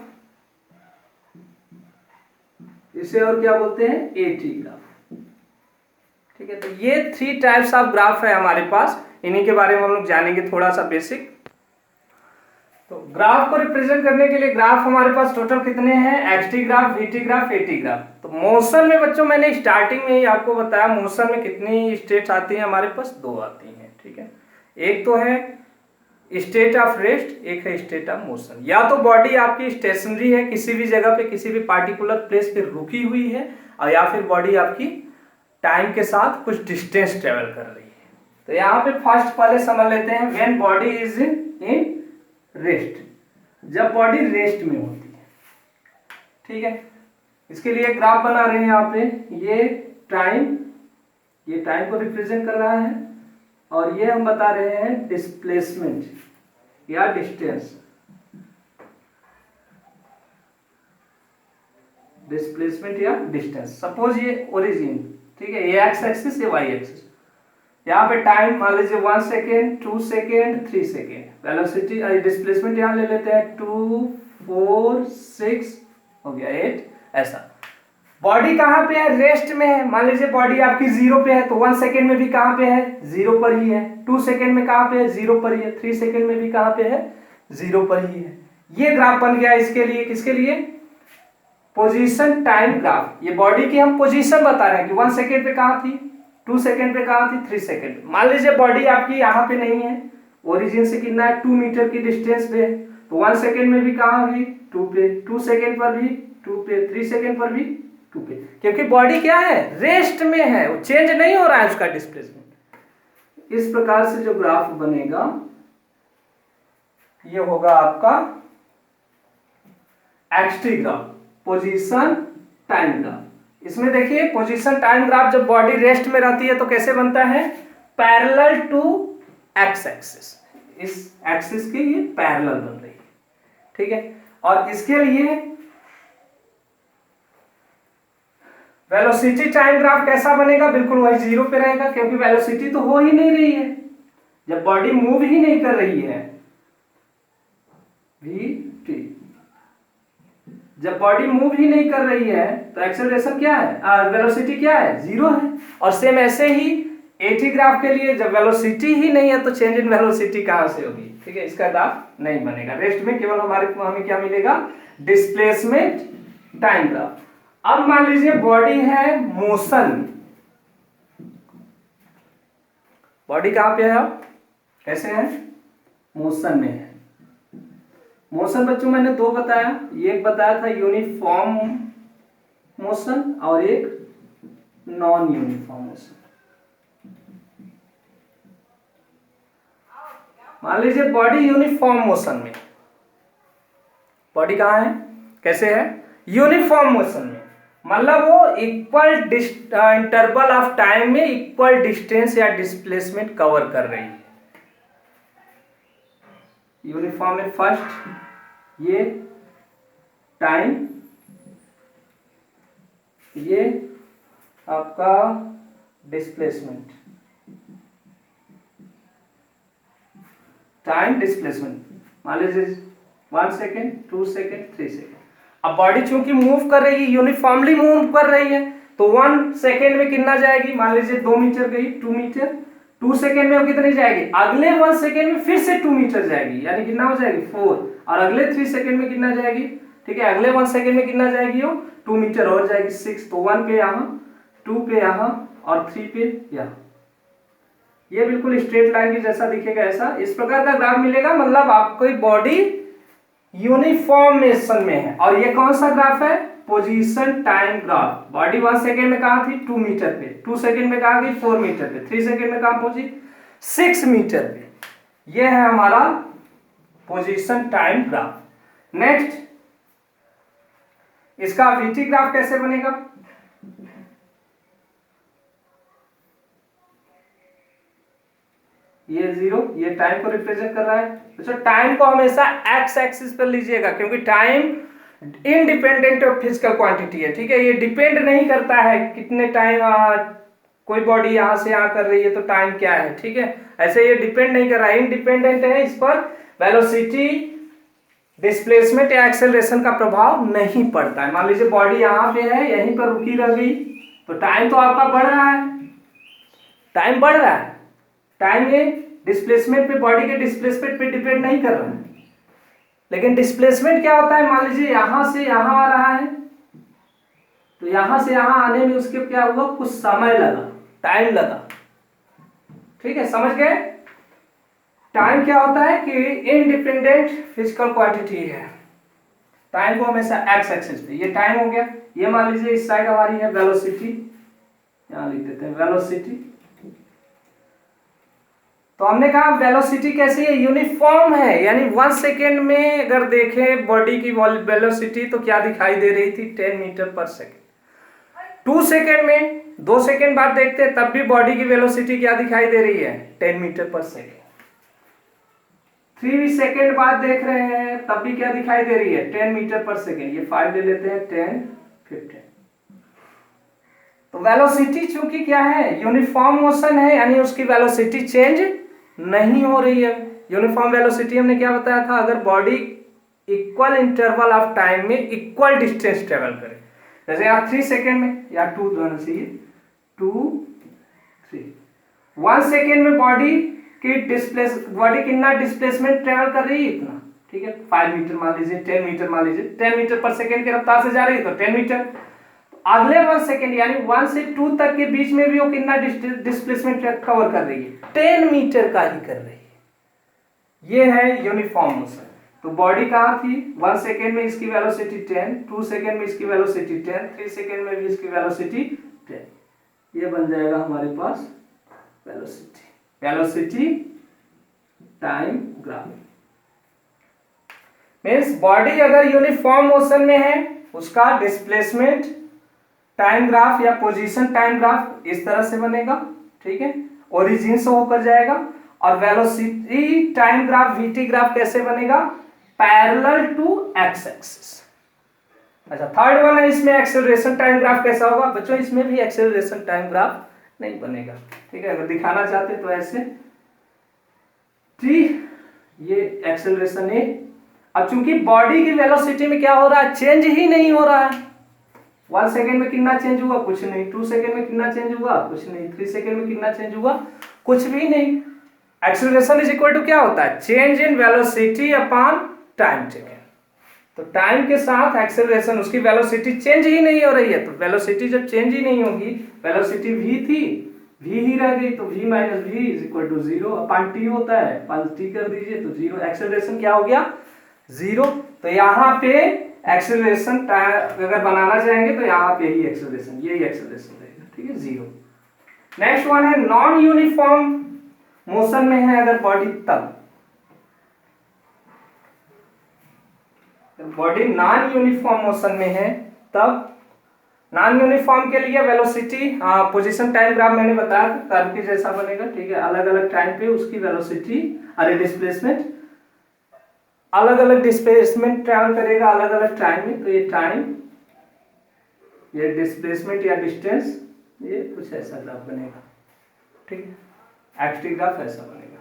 S1: इसे और क्या बोलते हैं, एटी ग्राफ। ठीक है, तो ये 3 टाइप्स ऑफ ग्राफ है हमारे पास, इन्हीं के बारे में हम लोग जानेंगे थोड़ा सा बेसिक। तो ग्राफ को रिप्रेजेंट करने के लिए ग्राफ हमारे पास टोटल कितने हैं, x t graph, v t graph, a t graph. तो मोशन में बच्चों मैंने स्टार्टिंग में ही आपको बताया, मोशन में कितनी स्टेट्स आती हैं हमारे पास, 2 आती हैं। ठीक है, एक तो है स्टेट ऑफ रेस्ट, एक है स्टेट ऑफ मोशन। या तो बॉडी आपकी स्टेशनरी है, किसी भी जगह पे किसी भी पार्टिकुलर प्लेस पे रुकी हुई है, और या फिर बॉडी आपकी टाइम के साथ कुछ डिस्टेंस ट्रेवल कर रही है। तो यहाँ पे फर्स्ट पहले समझ लेते हैं, when body is in rest, जब बॉडी रेस्ट में होती है। ठीक है, इसके लिए ग्राफ बना रहे हैं यहाँ पे, ये टाइम को रिप्रेजेंट कर रहा है, और ये हम बता रहे हैं डिस्प्लेसमेंट या डिस्टेंस, डिस्प्लेसमेंट या डिस्टेंस। सपोज ये ओरिजिन, ठीक है, ये एक्स एक्सिस, ये वाई एक्सिस। यहाँ पे टाइम मान लीजिए 1 second, 2 second, 3 second. Velocity displacement यहाँ ले लेते हैं 2, 4, 6 हो गया 8, ऐसा। बॉडी कहाँ पे है, रेस्ट में है। मान लीजिए बॉडी आपकी 0 पे है, तो 1 सेकेंड में भी कहाँ पे है, 0 पर ही है। 2 सेकेंड में कहाँ पे है, 0 पर ही है। 3 सेकेंड में भी कहाँ पे है, 0 पर ही है। ये ग्राफ बन गया इसके लिए, किसके लिए, पोजीशन टाइम ग्राफ। ये बॉडी की हम पोजीशन बता रहे हैं कि 1 सेकेंड पे कहाँ थी, 2 सेकेंड पे कहाँ थी, 3 सेकेंड पे। मान लीजिए बॉडी आपकी यहाँ पे नहीं है, ओरिजिन से कितना है, 2 मीटर की डिस्टेंस पे है, तो 1 सेकेंड में भी कहाँ हुई, 2 पे, 2 सेकेंड पर भी 2 पे, 3 सेकेंड पर भी 2 पे, क्योंकि बॉडी क्या है, रेस्ट में है, वो चेंज नहीं हो रहा है उसका डिस्प्लेसमेंट। इस प्रकार से जो ग्राफ बनेगा ये होगा आपका x t graph, position time graph. इसमें देखिए पोजीशन टाइम ग्राफ जब बॉडी रेस्ट में रहती है तो कैसे बनता है, पैरेलल टू एक्स एक्सिस, इस एक्सिस के ये पैरेलल बन रही है। ठीक है, और इसके लिए वेलोसिटी टाइम ग्राफ कैसा बनेगा, बिल्कुल वही 0 पे रहेगा, क्योंकि वेलोसिटी तो हो ही नहीं रही है, जब बॉडी मूव ही नहीं कर रही है। वी, जब बॉडी मूव ही नहीं कर रही है तो एक्सेलरेशन क्या है, वेलोसिटी क्या है, 0 है। और सेम ऐसे ही एटी ग्राफ के लिए जब वेलोसिटी ही नहीं है तो चेंज इन वेलोसिटी कहां से होगी। ठीक है, इसका ग्राफ नहीं बनेगा। रेस्ट में केवल हमें क्या मिलेगा, डिस्प्लेसमेंट टाइम ग्राफ। अब मान लीजिए बॉडी है मोशन, बॉडी कहां पे है, कैसे है, मोशन में है। मोशन बच्चों मैंने 2 बताया, एक बताया था यूनिफॉर्म मोशन और एक नॉन यूनिफॉर्म मोशन। मान लीजिए बॉडी यूनिफॉर्म मोशन में, बॉडी कहां है, कैसे है, यूनिफॉर्म मोशन में, मतलब वो इक्वल इंटरवल ऑफ टाइम में इक्वल डिस्टेंस या डिस्प्लेसमेंट कवर कर रही है। यूनिफॉर्म में फर्स्ट ये टाइम, ये आपका डिस्प्लेसमेंट, टाइम डिस्प्लेसमेंट। मान लीजिए 1 सेकेंड, 2 सेकेंड, 3 सेकेंड। अब बॉडी चूंकि मूव कर रही है, यूनिफॉर्मली मूव कर रही है, तो 1 सेकेंड में कितना जाएगी, मान लीजिए 2 मीटर गई, 2 मीटर। 2 सेकेंड में वो कितनी जाएगी, अगले 1 सेकेंड में फिर से 2 मीटर जाएगी, यानी कितना हो जाएगी 4। और अगले 3 सेकेंड में कितना जाएगी, ठीक है, अगले 1 सेकेंड में कितना जाएगी, वो 2 मीटर और जाएगी 6। तो 1 पे यहाँ, 2 पे यहाँ और 3 पे यहाँ। ये बिल्कुल स्ट्रेट लाइन की जैसा दिखेगा, ऐसा इस प्रकार का ग्राफ मिलेगा। मतलब आपकी बॉडी यूनिफॉर्मेशन में है। और ये कौन सा ग्राफ है, position time graph. Body 1 second में कहा थी, 2 मीटर पे, 2 सेकेंड में कहा गई 4 मीटर पे, 3 सेकेंड में कहा पहुंची 6 मीटर पे। ये है हमारा पोजीशन टाइम ग्राफ। नेक्स्ट, इसका वीटी ग्राफ कैसे बनेगा, ये 0, ये टाइम को रिप्रेजेंट कर रहा है। तो टाइम को हमेशा एक्स एक्सिस पर लीजिएगा, क्योंकि time independent of physical quantity है, ठीक है। ये डिपेंड नहीं करता है कितने टाइम कोई बॉडी यहाँ से यहाँ कर रही है तो टाइम क्या है, ठीक है। ऐसे ये डिपेंड नहीं कर रहा है, इंडिपेंडेंट है, इस पर वेलोसिटी, डिस्प्लेसमेंट या एक्सेलरेशन का प्रभाव नहीं पड़ता है। मान लीजिए बॉडी यहाँ पे है, यहीं पर रुकी रह गई, तो टाइम तो आपका बढ़ रहा है, टाइम बढ़ रहा है। टाइम ये डिस्प्लेसमेंट पे, बॉडी के डिस्प्लेसमेंट पे डिपेंड नहीं कर रहा है। लेकिन डिस्प्लेसमेंट क्या होता है, मान लीजिए यहां से यहां आ रहा है, तो यहां से यहां आने में उसके क्या हुआ, कुछ समय लगा, टाइम लगा, ठीक है, समझ गए। टाइम क्या होता है कि इनडिपेंडेंट फिजिकल क्वांटिटी है, टाइम को हमेशा एक्स एक्सिस पे, ये टाइम हो गया। ये मान लीजिए इस साइड हमारी है वेलोसिटी, यहां लिख देते हैं वेलोसिटी। तो हमने कहा वेलोसिटी कैसी है, यूनिफॉर्म है, यानी 1 सेकेंड में अगर देखें बॉडी की वेलोसिटी तो क्या दिखाई दे रही थी, 10 मीटर पर सेकेंड। 2 सेकेंड में, 2 सेकेंड बाद देखते हैं तब भी बॉडी की वेलोसिटी क्या दिखाई दे रही है, 10 मीटर पर सेकेंड। 3 सेकेंड बाद देख रहे हैं तब भी क्या दिखाई दे रही है, 10 मीटर पर सेकेंड। ये 5 ले लेते हैं, 10, 15। तो वेलोसिटी चूंकि क्या है, यूनिफॉर्म मोशन है, यानी उसकी वेलोसिटी चेंज नहीं हो रही है। यूनिफॉर्म वेलोसिटी हमने क्या बताया था, अगर body equal interval of time में इक्वल डिस्टेंस ट्रेवल करे, जैसे यहाँ 3 सेकेंड में या 2 दोनों चाहिए, 2, 3, 1 सेकेंड में बॉडी की बॉडी कितना डिस्प्लेसमेंट ट्रेवल कर रही है, इतना, ठीक है। 5 मीटर मान लीजिए, 10 मीटर मान लीजिए, 10 मीटर पर सेकेंड की रफ्तार से जा रही है तो 10 मीटर। अगले 1 सेकेंड यानी 1 से 2 तक के बीच में भी वो कितना डिस्प्लेसमेंट कवर कर रही है, 10 मीटर का ही कर रही है। ये है यूनिफॉर्म मोशन। तो बॉडी कहाँ थी, 1 सेकेंड में इसकी वेलोसिटी 10, 2 सेकेंड में इसकी वेलोसिटी 10, 3 सेकेंड में भी इसकी वेलोसिटी 10। ये बन जाएगा हमारे पास velocity time graph. Means body अगर यूनिफॉर्म मोशन में है, उसका डिस्प्लेसमेंट टाइम ग्राफ या पोजीशन टाइम ग्राफ इस तरह से बनेगा, ठीक है, ओरिजिन से होकर जाएगा। और velocity time graph, v t graph कैसे बनेगा, पैरेलल टू एक्स एक्सिस। अच्छा, थर्ड वन है, इसमें एक्सेलरेशन टाइम ग्राफ कैसा होगा बच्चों, इसमें भी एक्सेलरेशन टाइम ग्राफ नहीं बनेगा, ठीक है। अगर दिखाना चाहते तो ऐसे, ठीक, ये एक्सेलरेशन है। अब चूंकि बॉडी की वेलोसिटी में क्या हो रहा है, चेंज ही नहीं हो रहा है। 1 सेकेंड में कितना चेंज हुआ, कुछ नहीं। 2 सेकेंड में कितना चेंज हुआ, कुछ नहीं। 3 सेकेंड में कितना चेंज हुआ, कुछ भी नहीं। एक्सेलरेशन इज इक्वल टू क्या होता है, change in velocity upon time taken. तो टाइम के साथ एक्सेलरेशन, उसकी वेलोसिटी चेंज ही नहीं हो रही है, तो वेलोसिटी जब चेंज ही नहीं होगी, वेलोसिटी v थी, v ही रह गई, तो v minus v is equal to 0 upon t होता है, अपॉन t कर दीजिए तो 0। एक्सेलरेशन क्या हो गया, 0। तो यहाँ पे एक्सेलरेशन अगर बनाना चाहेंगे तो यहाँ पे ही एक्सेलरेशन, यही एक्सेलरेशन रहेगा, ठीक है, 0। नेक्स्ट वन है नॉन यूनिफॉर्म मोशन में है अगर बॉडी, तब बॉडी नॉन यूनिफॉर्म मोशन में है, तब नॉन यूनिफॉर्म के लिए वेलोसिटी, पोजीशन टाइम ग्राफ मैंने बताया कर्व के जैसा बनेगा, ठीक है। अलग अलग टाइम पे उसकी वेलोसिटी, अरे डिस्प्लेसमेंट, अलग अलग डिस्प्लेसमेंट ट्रैवल करेगा अलग अलग टाइम में। तो ये टाइम, ये डिस्प्लेसमेंट या डिस्टेंस, ये कुछ ऐसा ग्राफ बनेगा, ठीक है। एक्सटी ग्राफ ऐसा बनेगा।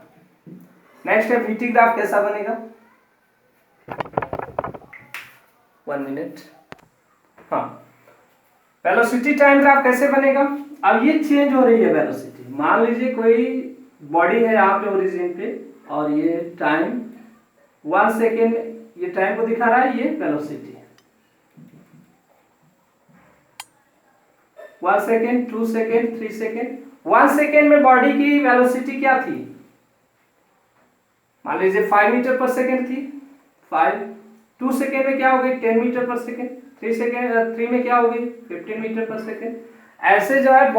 S1: नेक्स्ट है वीटी ग्राफ कैसा बनेगा, 1 मिनट। हाँ, वेलोसिटी टाइम ग्राफ कैसे बनेगा, अब ये चेंज हो रही है वेलोसिटी। मान लीजिए कोई बॉडी है यहाँ पे ओरिजिन पे, और ये टाइम 1 सेकेंड, ये टाइम को दिखा रहा है, ये वेलोसिटी है। 1 सेकेंड, 2 सेकेंड, 3 सेकेंड। 1 सेकेंड में बॉडी की वेलोसिटी क्या थी, मान लीजिए 5 मीटर पर सेकेंड थी, 5। 2 सेकेंड में क्या हो गई, 10 मीटर पर सेकेंड। 3 में क्या हो गई, 15 मीटर पर सेकेंड। ऐसे जो है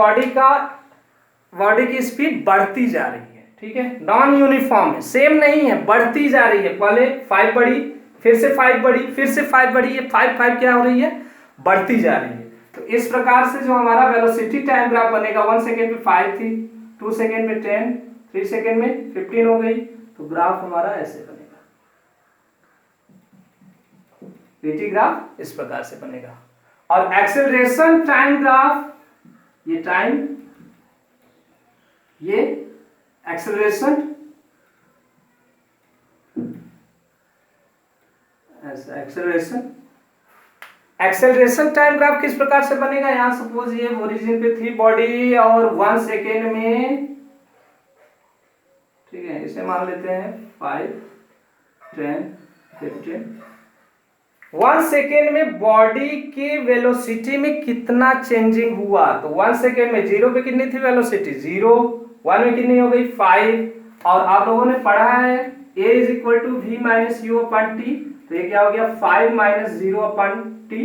S1: बॉडी की स्पीड बढ़ती जा रही है, ठीक है। नॉन यूनिफॉर्म है, सेम नहीं है, बढ़ती जा रही है। पहले 5 बढ़ी, फिर से 5 बढ़ी, फिर से 5 बढ़ी, है 5 क्या हो रही है, बढ़ती जा रही है। तो इस प्रकार से जो हमारा वेलोसिटी टाइम ग्राफ बनेगा, 1 सेकेंड में 5 थी, 2 सेकेंड में 10, 3 सेकेंड में 15 हो गई, तो ग्राफ हमारा ऐसे बनेगा। पीटी ग्राफ इस प्रकार से बनेगा। और एक्सेलरेशन टाइम ग्राफ, ये टाइम, ये एक्सेलरेशन, ऐसा एक्सेलरेशन टाइम ग्राफ किस प्रकार से बनेगा। यहां सपोज ये ओरिजिन पे थी बॉडी और 1 सेकेंड में, ठीक है, इसे मान लेते हैं 5, 10, 15। 1 सेकेंड में बॉडी के वेलोसिटी में कितना चेंजिंग हुआ, तो 1 सेकेंड में 0 पे कितनी थी वेलोसिटी, 0, 1 में कितनी हो गई 5, और आप लोगों ने पढ़ा है a is equal to v minus u upon t, तो ये क्या हो गया 5 माइनस 0 अपन टी,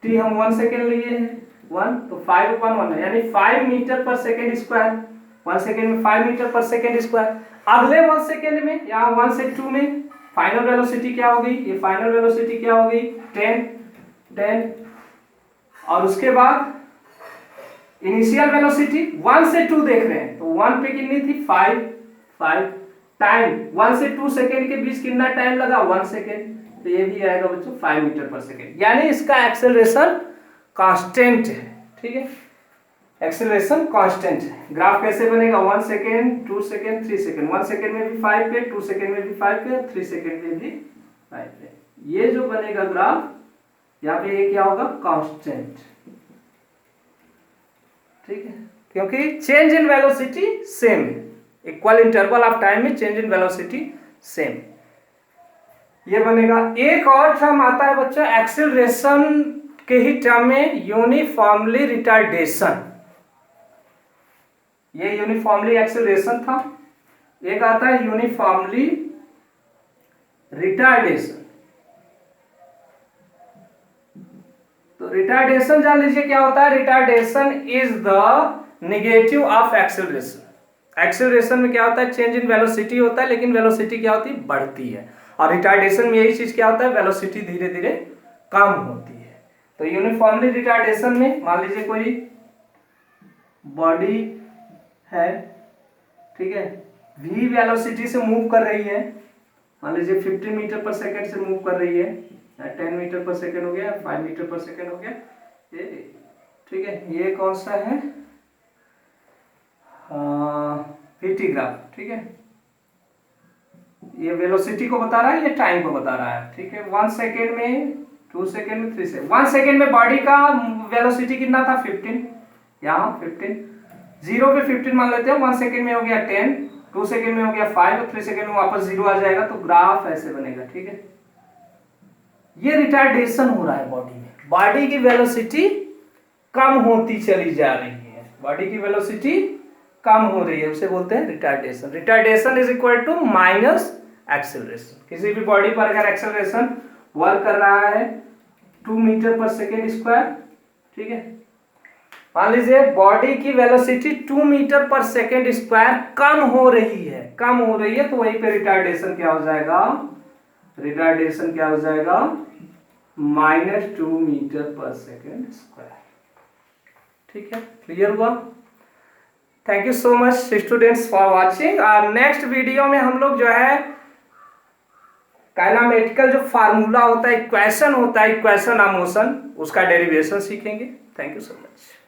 S1: टी हम 1 सेकेंड लिए हैं 1, तो 5 अपन 1 है, यानी 5 मीटर पर सेकेंड स्क्वायर, 1 सेकेंड में 5 मीटर पर सेकेंड स्क्वायर। अगले 1 सेकेंड में यहाँ 1 से 2 में फाइनल वेलोसिटी क्या हो गई, ये फाइनल वेलोसिटी क्या हो गई 10, और उसके बाद इनिशियल वेलोसिटी 1 से 2 देख रहे हैं, तो 1 पे कितनी थी 5, टाइम 1 से 2 सेकेंड के बीच कितना टाइम लगा 1 सेकेंड, तो ये भी आएगा बच्चों 5 मीटर पर सेकेंड, यानी इसका एक्सेलरेशन कांस्टेंट है। ठीक है, एक्सेलरेशन कांस्टेंट है। ग्राफ कैसे बनेगा, 1 सेकेंड, 2 सेकेंड, 3 सेकेंड, 1 सेकेंड में भी 5 पे, 2 सेकेंड में भी 5 पे, 3 सेकेंड में भी 5 पे, ये जो बनेगा ग्राफ, यहाँ पे ये क्या होगा कांस्टेंट। ठीक है, क्योंकि चेंज इन वेलोसिटी सेम है, इक्वल इंटरवल ऑफ टाइम में चेंज इन वेलोसिटी सेम, ये बनेगा। एक और टर्म आता है बच्चा एक्सेलरेशन के ही टर्म में, यूनिफॉर्मली रिटार्डेशन, ये यूनिफॉर्मली एक्सेलरेशन था। एक आता है यूनिफॉर्मली रिटार्डेशन, तो रिटार्डेशन जान लीजिए क्या होता है, retardation is the negative of acceleration. Acceleration में क्या होता है, चेंज इन वेलोसिटी होता है, लेकिन वेलोसिटी क्या होती है बढ़ती है, और रिटार्डेशन में यही चीज क्या होता है, वेलोसिटी धीरे धीरे कम होती है। तो यूनिफॉर्मली रिटार्डेशन में मान लीजिए कोई बॉडी है, ठीक है, v वेलोसिटी से मूव कर रही है, मान लीजिए 15 मीटर पर सेकेंड से मूव कर रही है, 10 मीटर पर सेकेंड हो गया, 5 मीटर पर सेकेंड हो गया, ये ठीक है, ये कौन सा है पीटी ग्राफ। ठीक है, ये वेलोसिटी को बता रहा है, ये टाइम को बता रहा है। ठीक है, 1 सेकेंड में, 2 सेकेंड में, 3 सेकेंड, 1 सेकेंड में बॉडी का वेलोसिटी कितना था 15, यहाँ 15, 0 पे 15 मान लेते हैं, 1 सेकेंड में हो गया 10, 2 सेकेंड में हो गया 5, 3 सेकेंड में वापस 0 आ जाएगा, तो ग्राफ ऐसे बनेगा। ठीक है, ये रिटार्डेशन हो रहा है बॉडी में, बॉडी की वेलोसिटी कम होती चली जा रही है, बॉडी की वेलोसिटी कम हो रही है, उसे बोलते हैं retardation. Retardation is equal to minus acceleration. किसी भी बॉडी पर अगर एक्सेलरेशन वर्क कर रहा है 2 मीटर पर सेकेंड स्क्वायर, ठीक है, मान लीजिए बॉडी की वेलोसिटी 2 मीटर पर सेकेंड स्क्वायर कम हो रही है, तो वहीं पे रिटार्डेशन क्या हो जाएगा, रिटार्डेशन क्या हो जाएगा -2 मीटर पर सेकेंड स्क्वायर। ठीक है, क्लियर हुआ। Thank you so much students for watching. और नेक्स्ट वीडियो में हम लोग जो है काइनेमेटिकल जो फार्मूला होता है, इक्वेशन होता है, इक्वेशन ऑफ मोशन, उसका डेरिवेशन सीखेंगे। Thank you so much.